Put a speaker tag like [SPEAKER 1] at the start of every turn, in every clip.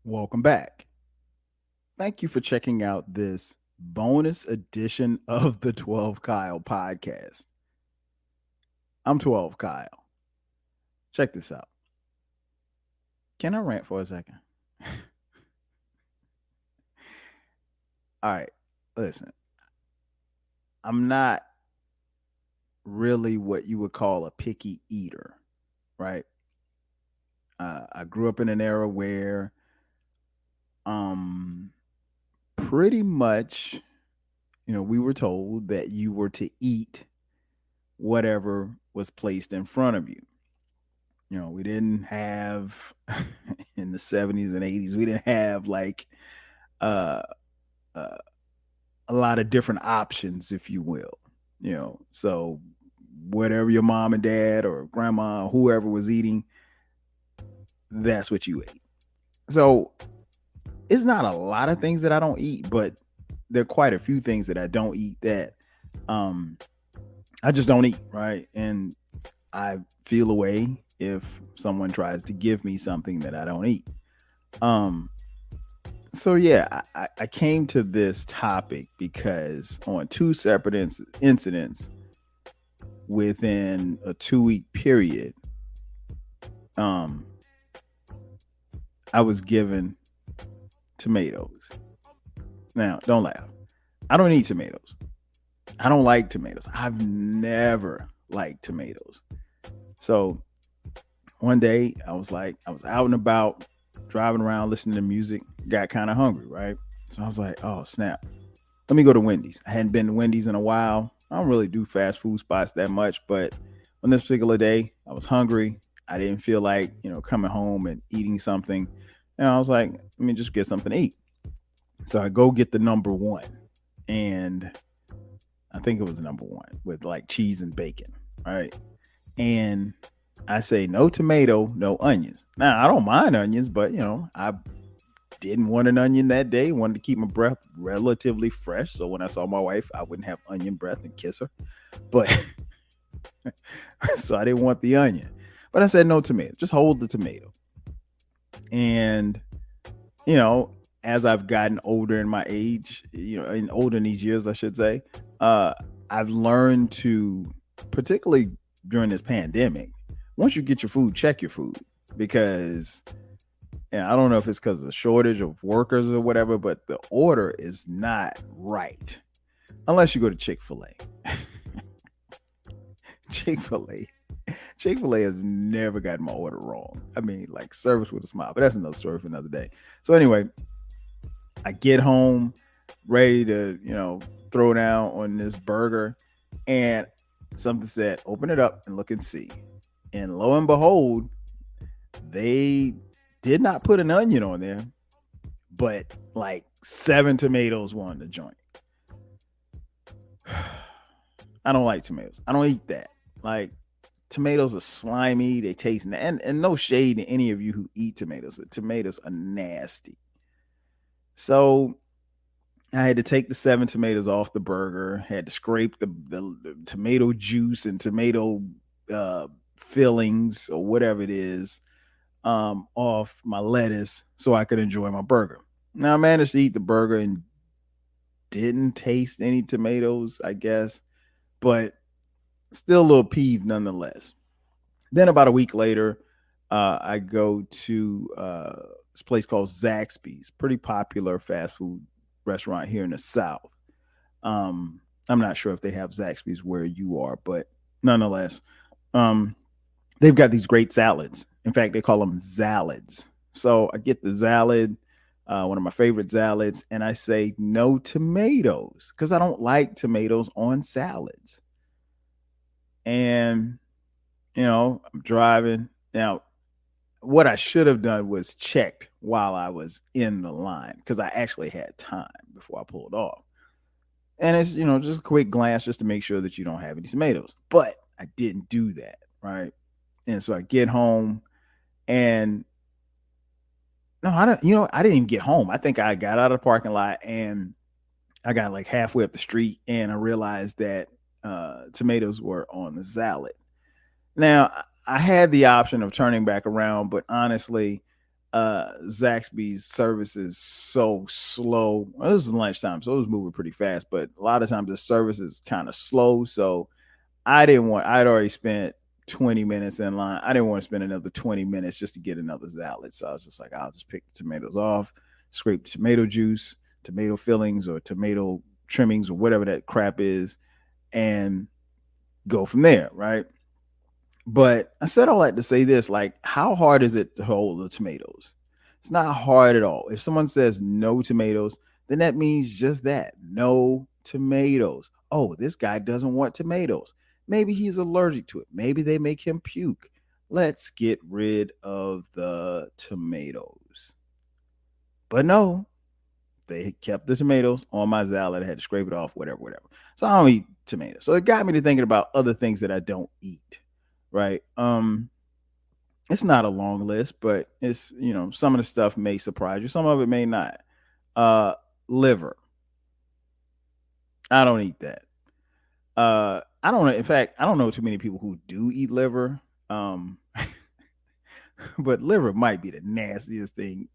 [SPEAKER 1] Welcome back. Thank you for checking out this bonus edition of the 12 Kyle podcast. I'm 12 Kyle. Check this out. Can I rant for a second? All right, listen. I'm not really what you would call a picky eater, right? I grew up in an era where um pretty much, we were told that you were to eat whatever was placed in front of you. We didn't have in the 70s and 80s, we didn't have like uh, uh, a lot of different options, if you will. So whatever your mom and dad or grandma, whoever was eating, that's what you ate. So it's not a lot of things that I don't eat, but there are quite a few things that I don't eat that um, I just don't eat, right? And I feel a way if someone tries to give me something that I don't eat. Um, so yeah, I came to this topic because on two separate incidents within a 2 week period, um, I was given tomatoes. Now, don't laugh. I don't eat tomatoes. I don't like tomatoes. I've never liked tomatoes. So one day I was out and about, driving around, listening to music, got kind of hungry, right? So I was like, oh, snap. Let me go to Wendy's. I hadn't been to Wendy's in a while. I don't really do fast food spots that much, but on this particular day, I was hungry. I didn't feel like, coming home and eating something. And I was like, let me just get something to eat. So I go get the number one. And I think it was number one with like cheese and bacon, right? And I say no tomato, no onions. Now I don't mind onions, but I didn't want an onion that day. Wanted to keep my breath relatively fresh, so when I saw my wife, I wouldn't have onion breath and kiss her. But so I didn't want the onion. But I said no tomato. Just hold the tomato. And as I've gotten older in my age, and older in these years, I should say, I've learned to, particularly during this pandemic, once you get your food, check your food, because and I don't know if it's because of the shortage of workers or whatever, but the order is not right unless you go to Chick-fil-A. Chick-fil-A. Chick-fil-A has never gotten my order wrong. I mean, like service with a smile, but that's another story for another day. So anyway, I get home ready to, throw down on this burger, and something said, open it up and look and see. And lo and behold, they did not put an onion on there, but like 7 tomatoes were on the joint. I don't like tomatoes. I don't eat that. Like, tomatoes are slimy. They taste and no shade to any of you who eat tomatoes, but tomatoes are nasty. So I had to take the 7 tomatoes off the burger. Had to scrape the tomato juice and tomato fillings or whatever it is off my lettuce so I could enjoy my burger. Now I managed to eat the burger and didn't taste any tomatoes, I guess, but still a little peeved nonetheless. Then about a week later, I go to this place called Zaxby's, pretty popular fast food restaurant here in the South. I'm not sure if they have Zaxby's where you are, but nonetheless, um, they've got these great salads. In fact, they call them Zalids. So I get the Zalid, one of my favorite Zalids, and I say no tomatoes because I don't like tomatoes on salads. And, I'm driving. Now, what I should have done was checked while I was in the line because I actually had time before I pulled off. And it's, just a quick glance just to make sure that you don't have any tomatoes. But I didn't do that, right? And so I get home and no, I didn't even get home. I think I got out of the parking lot and I got like halfway up the street and I realized that tomatoes were on the salad. Now, I had the option of turning back around, but honestly, Zaxby's service is so slow. Well, this was lunchtime, so it was moving pretty fast, but a lot of times the service is kind of slow. So I'd already spent 20 minutes in line. I didn't want to spend another 20 minutes just to get another salad. So I was just like, I'll just pick the tomatoes off, scrape tomato juice, tomato fillings, or tomato trimmings, or whatever that crap is, and go from there, right? But I said all that to say this, like, how hard is it to hold the tomatoes? It's not hard at all. If someone says no tomatoes, then that means just that, no tomatoes. Oh, this guy doesn't want tomatoes. Maybe he's allergic to it. Maybe they make him puke. Let's get rid of the tomatoes. But no, they kept the tomatoes on my salad. I had to scrape it off, whatever. So I don't eat tomatoes. So it got me to thinking about other things that I don't eat, right? It's not a long list, but it's, some of the stuff may surprise you. Some of it may not. Liver. I don't eat that. I don't know. In fact, I don't know too many people who do eat liver. But liver might be the nastiest thing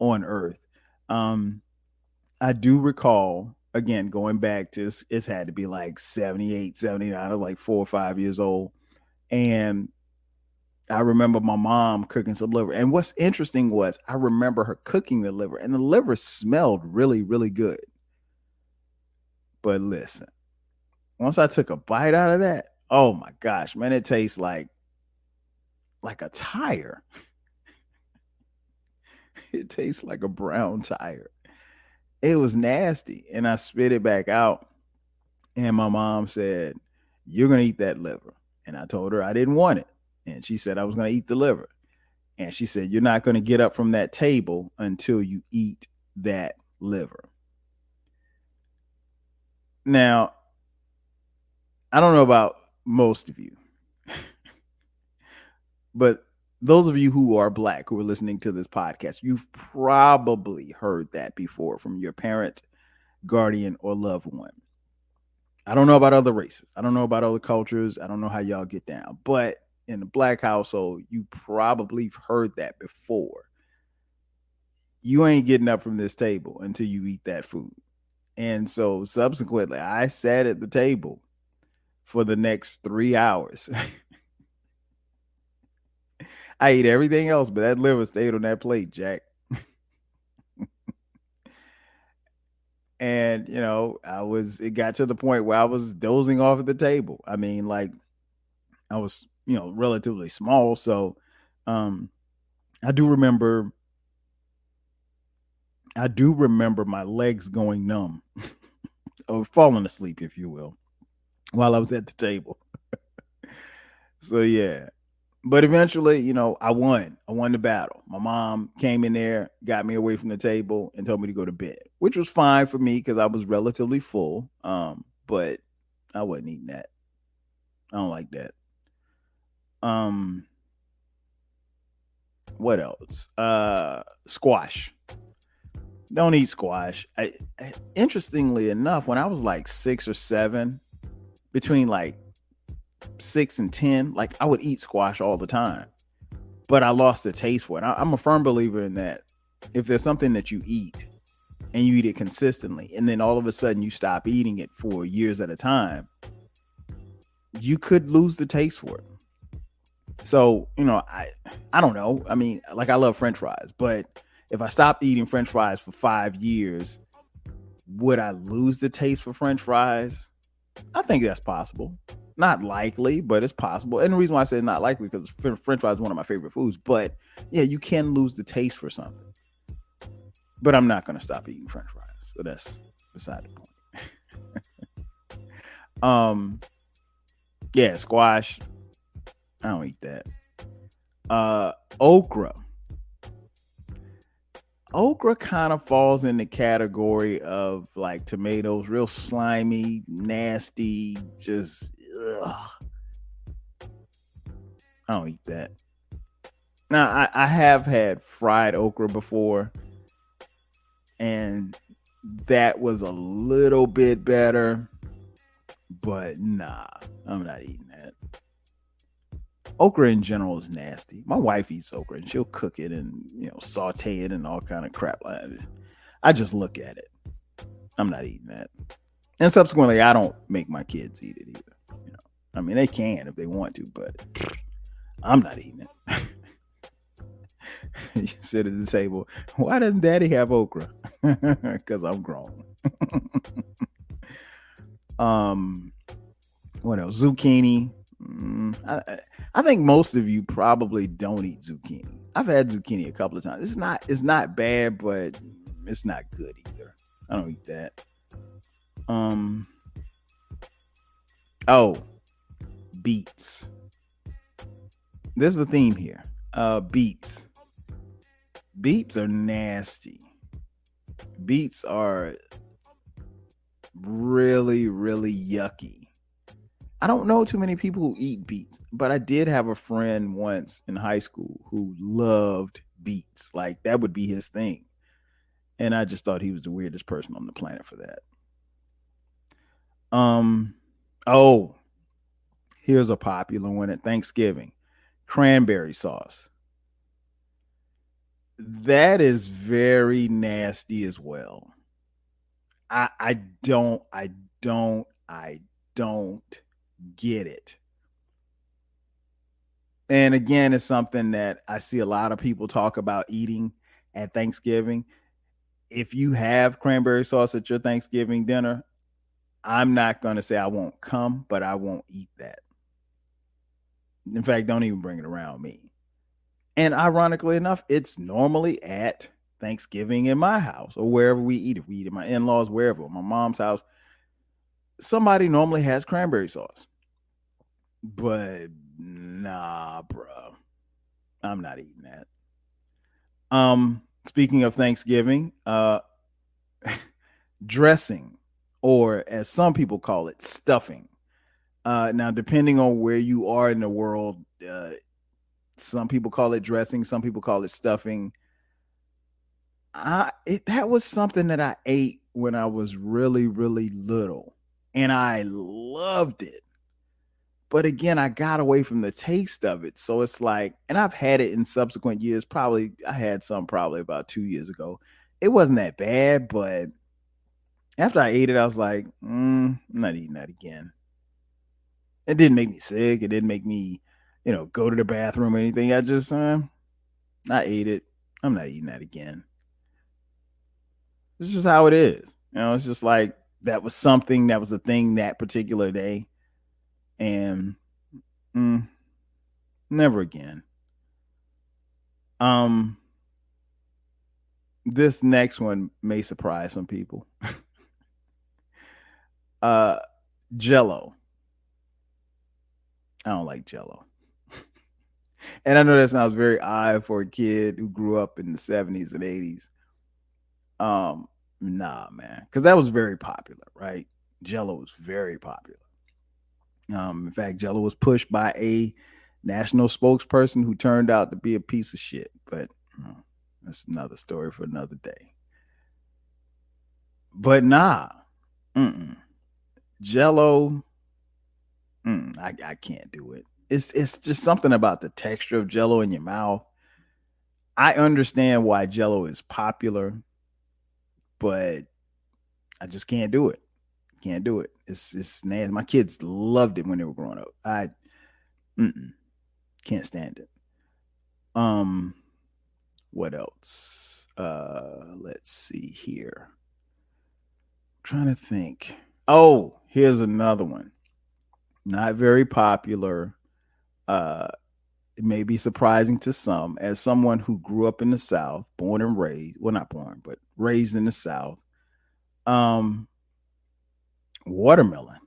[SPEAKER 1] on earth. I do recall, again, going back to it's had to be like 78, 79. I was like 4 or 5 years old. And I remember my mom cooking some liver. And what's interesting was I remember her cooking the liver, and the liver smelled really, really good. But listen, once I took a bite out of that, oh my gosh, man, it tastes like a tire. It tastes like a brown tire. It was nasty. And I spit it back out. And my mom said, "You're going to eat that liver." And I told her I didn't want it. And she said I was going to eat the liver. And she said, "You're not going to get up from that table until you eat that liver." Now, I don't know about most of you, but those of you who are Black who are listening to this podcast, you've probably heard that before from your parent, guardian, or loved one. I don't know about other races. I don't know about other cultures. I don't know how y'all get down. But in the Black household, you probably heard that before. You ain't getting up from this table until you eat that food. And so subsequently, I sat at the table for the next 3 hours. I ate everything else, but that liver stayed on that plate, Jack. And, it got to the point where I was dozing off at the table. I mean, like, I was, relatively small. So, I do remember my legs going numb or falling asleep, if you will, while I was at the table. So, yeah. But eventually, I won. I won the battle. My mom came in there, got me away from the table, and told me to go to bed, which was fine for me because I was relatively full. But I wasn't eating that. I don't like that. What else? Squash. Don't eat squash. Interestingly enough, when I was like 6 or 7, between like 6 and 10, like I would eat squash all the time, but I lost the taste for it. I'm a firm believer in that. If there's something that you eat and you eat it consistently, and then all of a sudden you stop eating it for years at a time, you could lose the taste for it. So, I don't know. I mean, like, I love French fries, but if I stopped eating French fries for 5 years, would I lose the taste for French fries? I think that's possible. Not likely, but it's possible. And the reason why I say not likely, because French fries is one of my favorite foods. But yeah, you can lose the taste for something. But I'm not going to stop eating French fries. So that's beside the point. Yeah, squash. I don't eat that. Okra. Okra kind of falls in the category of like tomatoes, real slimy, nasty, just ugh. I don't eat that. Now, I have had fried okra before, and that was a little bit better, but nah, I'm not eating that. okra in general is nasty. My wife eats okra and she'll cook it and saute it and all kind of crap like that. I just look at it. I'm not eating that. And subsequently, I don't make my kids eat it either. I mean, they can if they want to, but I'm not eating it. You sit at the table. Why doesn't Daddy have okra? Because I'm grown. What else? Zucchini. I think most of you probably don't eat zucchini. I've had zucchini a couple of times. It's not bad, but it's not good either. I don't eat that. Oh, beets. There's a theme here. Beets. Beets are nasty. Beets are really, really yucky. I don't know too many people who eat beets, but I did have a friend once in high school who loved beets. Like that would be his thing. And I just thought he was the weirdest person on the planet for that. Oh, here's a popular one at Thanksgiving. Cranberry sauce. That is very nasty as well. I don't get it. And again, it's something that I see a lot of people talk about eating at Thanksgiving. If you have cranberry sauce at your Thanksgiving dinner, I'm not going to say I won't come, but I won't eat that. In fact, don't even bring it around me. And ironically enough, it's normally at Thanksgiving in my house or wherever we eat. If we eat at my in-laws, wherever, my mom's house, somebody normally has cranberry sauce. But nah, bro. I'm not eating that. Speaking of Thanksgiving, dressing, or as some people call it, stuffing. Now, depending on where you are in the world, some people call it dressing, some people call it stuffing. That was something that I ate when I was really, really little, and I loved it. But again, I got away from the taste of it. So it's like, and I've had it in subsequent years. Probably, I had some probably about 2 years ago. It wasn't that bad, but after I ate it, I was like, I'm not eating that again. It didn't make me sick. It didn't make me, go to the bathroom or anything. I just, I ate it. I'm not eating that again. It's just how it is. It's just like that was something that was a thing that particular day. And never again. This next one may surprise some people. Jello. I don't like Jello. And I know that sounds very odd for a kid who grew up in the 70s and 80s. Nah, man, because that was very popular, right? Jello was very popular. In fact, Jello was pushed by a national spokesperson who turned out to be a piece of shit. But that's another story for another day. But nah, Jello, I can't do it. It's just something about the texture of Jello in your mouth. I understand why Jello is popular, but I just can't do it. Can't do it. It's nasty. My kids loved it when they were growing up. I can't stand it. What else? Let's see here. I'm trying to think. Oh, here's another one. Not very popular. It may be surprising to some, as someone who grew up in the South, born and raised, well, not born, but raised in the South. Watermelon.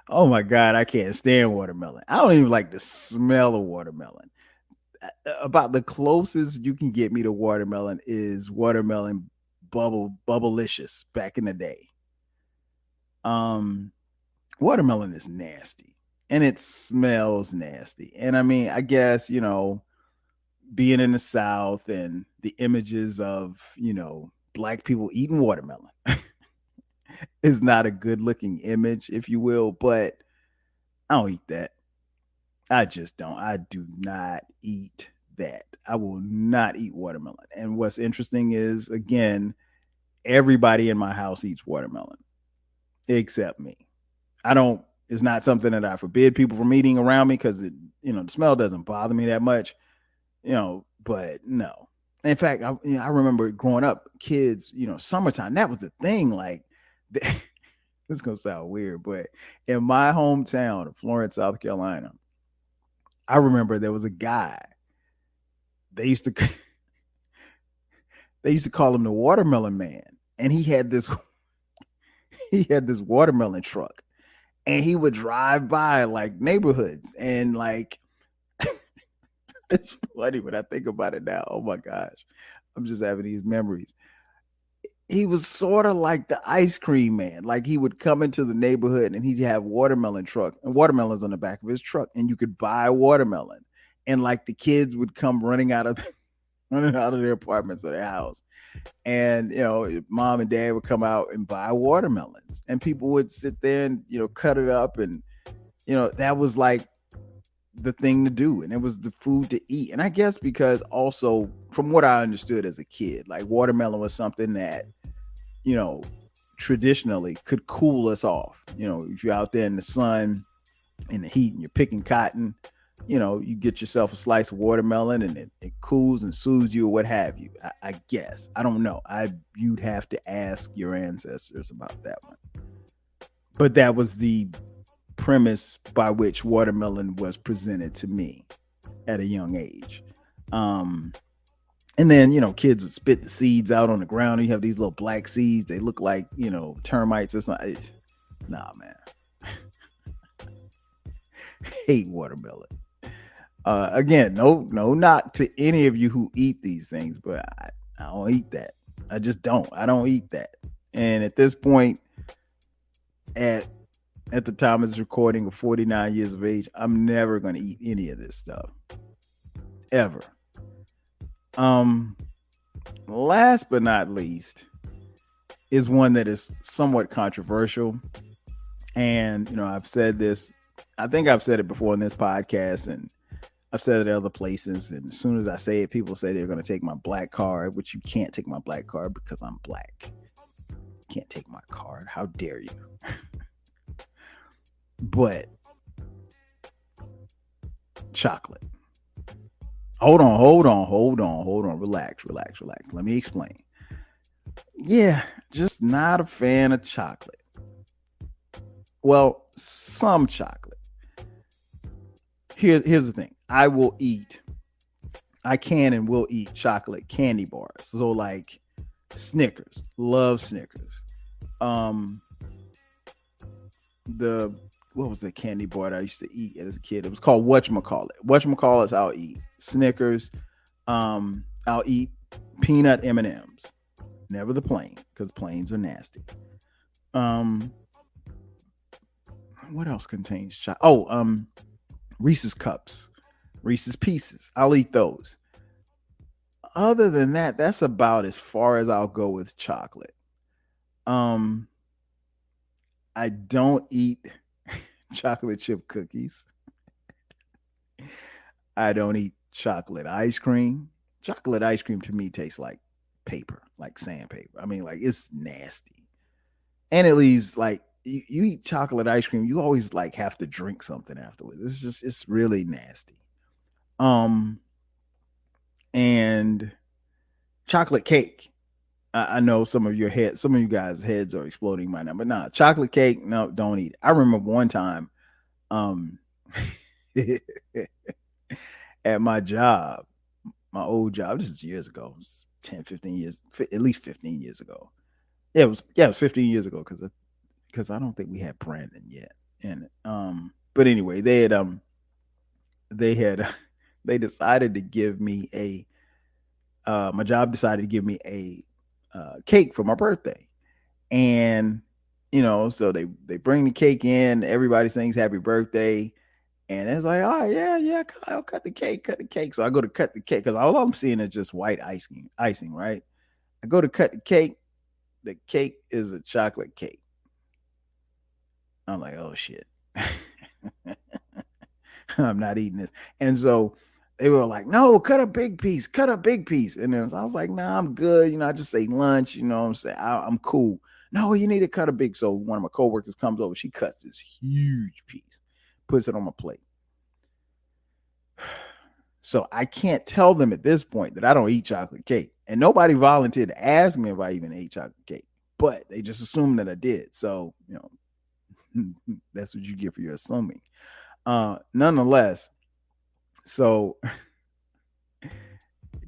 [SPEAKER 1] Oh my God, I can't stand watermelon. I don't even like the smell of watermelon. About the closest you can get me to watermelon is watermelon bubblicious back in the day. Watermelon is nasty and it smells nasty. And I mean, I guess, being in the South and the images of, black people eating watermelon is not a good looking image, if you will. But I don't eat that. I just don't. I do not eat that. I will not eat watermelon. And what's interesting is, again, everybody in my house eats watermelon except me. I don't. It's not something that I forbid people from eating around me because the smell doesn't bother me that much. But no. In fact, I remember growing up, kids, summertime, that was the thing. Like, this is gonna sound weird, but in my hometown of Florence, South Carolina, I remember there was a guy. They used to they used to call him the watermelon man, and he had this watermelon truck, and he would drive by like neighborhoods, and like it's funny when I think about it now. Oh my gosh, I'm just having these memories. He was sort of like the ice cream man. Like, he would come into the neighborhood and he'd have watermelon truck and watermelons on the back of his truck, and you could buy watermelon. And like the kids would come running out of their apartments or their house. And mom and dad would come out and buy watermelons. And people would sit there and, cut it up, and that was like the thing to do, and it was the food to eat. And I guess because also from what I understood as a kid, like watermelon was something that traditionally could cool us off. If you're out there in the sun, in the heat, and you're picking cotton, you get yourself a slice of watermelon, and it cools and soothes you, or what have you. I guess. I don't know. You'd have to ask your ancestors about that one. But that was the premise by which watermelon was presented to me at a young age. And then, kids would spit the seeds out on the ground. And you have these little black seeds. They look like, termites or something. Nah, man. Hate watermelon. Again, no, not to any of you who eat these things, but I don't eat that. I just don't. I don't eat that. And at this point, at the time of this recording of 49 years of age, I'm never going to eat any of this stuff. Ever. Last but not least is one that is somewhat controversial. And, I've said this, I think I've said it before in this podcast, and I've said it at other places. And as soon as I say it, people say they're going to take my black card, which you can't take my black card because I'm black. You can't take my card. How dare you? But chocolate. Hold on. Relax. Let me explain. Yeah, just not a fan of chocolate. Well, some chocolate. Here's the thing. I can and will eat chocolate candy bars. So like Snickers. Love Snickers. What was the candy bar that I used to eat as a kid? It was called Whatchamacallit. Whatchamacallits I'll eat. Snickers. I'll eat peanut M&Ms. Never the plain, because plains are nasty. What else contains chocolate? Reese's Cups, Reese's Pieces. I'll eat those. Other than that, that's about as far as I'll go with chocolate. I don't eat chocolate chip cookies. I don't eat chocolate ice cream. Chocolate ice cream to me tastes like paper, like sandpaper. I mean, like, it's nasty. And it leaves like you eat chocolate ice cream, you always like have to drink something afterwards. It's really nasty. And chocolate cake. I know some of you guys' heads are exploding right now, but nah, chocolate cake, no, don't eat it. I remember one time, at my job, my old job, this is years ago, 10, 15 years, at least 15 years ago. Yeah, it was 15 years ago because I don't think we had Brandon yet. And but anyway, they decided to give me my job decided to give me a cake for my birthday. And so they bring the cake in, everybody sings happy birthday, and it's like, oh yeah, I'll cut the cake. So I go to cut the cake because all I'm seeing is just white icing, right? I go to cut the cake. The cake is a chocolate cake. I'm like, oh shit. I'm not eating this. And so they were like, no, cut a big piece, cut a big piece. And then I was like, nah, I'm good. I just ate lunch. You know what I'm saying? I'm cool. No, you need to cut a big. So one of my coworkers comes over. She cuts this huge piece, puts it on my plate. So I can't tell them at this point that I don't eat chocolate cake. And nobody volunteered to ask me if I even ate chocolate cake, but they just assumed that I did. So, that's what you get for your assuming. Nonetheless, so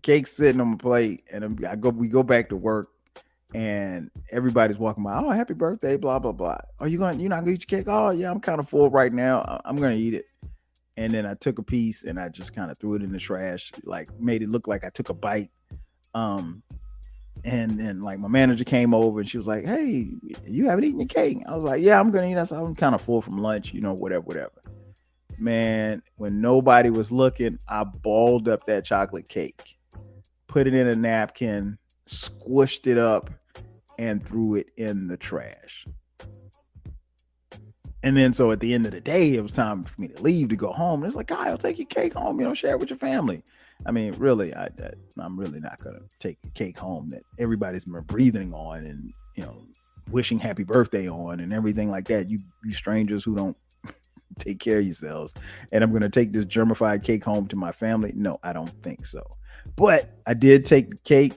[SPEAKER 1] cake's sitting on my plate, and we go back to work, and everybody's walking by. Oh, happy birthday, blah blah blah. You're not gonna eat your cake? Oh yeah, I'm kind of full right now. I'm gonna eat it. And then I took a piece and I just kind of threw it in the trash, like made it look like I took a bite. And then like my manager came over and she was like, hey, you haven't eaten your cake. I was like, yeah, I'm gonna eat that. I'm kind of full from lunch, whatever. Man, when nobody was looking, I balled up that chocolate cake, put it in a napkin, squished it up, and threw it in the trash. And then so at the end of the day, it was time for me to leave to go home. And it's like, Kyle, take your cake home, share it with your family. I mean, really, I'm really not going to take a cake home that everybody's been breathing on and, wishing happy birthday on and everything like that. You strangers who don't take care of yourselves. And I'm going to take this germified cake home to my family. No, I don't think so. But I did take the cake,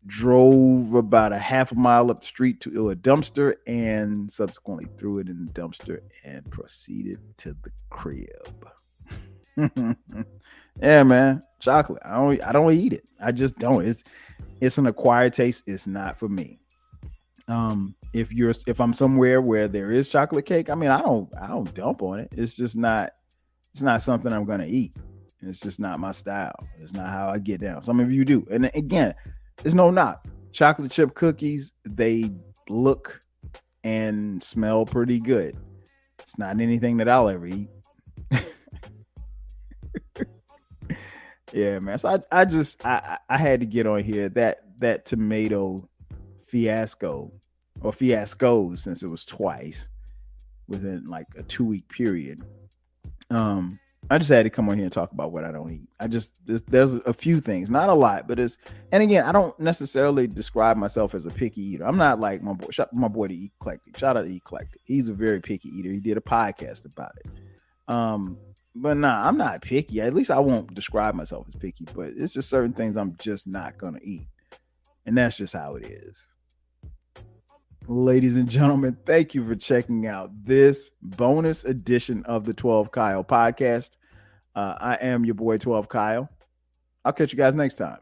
[SPEAKER 1] drove about a half a mile up the street to a dumpster, and subsequently threw it in the dumpster and proceeded to the crib. Yeah, man, chocolate. I don't eat it. I just don't. It's an acquired taste. It's not for me. If I'm somewhere where there is chocolate cake, I mean, I don't dump on it. It's just not. It's not something I'm gonna eat. It's just not my style. It's not how I get down. Some of you do, and again, there's no knock. Chocolate chip cookies, they look and smell pretty good. It's not anything that I'll ever eat. Yeah, man. So I had to get on here that tomato fiasco or fiascos, since it was twice within like a 2-week period. I just had to come on here and talk about what I don't eat. There's a few things, not a lot, but and again, I don't necessarily describe myself as a picky eater. I'm not like my boy to Eat Eclectic. Shout out to Eat Eclectic. He's a very picky eater. He did a podcast about it. But nah, I'm not picky. At least I won't describe myself as picky, but it's just certain things I'm just not gonna eat. And that's just how it is. Ladies and gentlemen, thank you for checking out this bonus edition of the 12 Kyle podcast. I am your boy 12 Kyle. I'll catch you guys next time.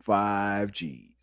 [SPEAKER 1] 5Gs.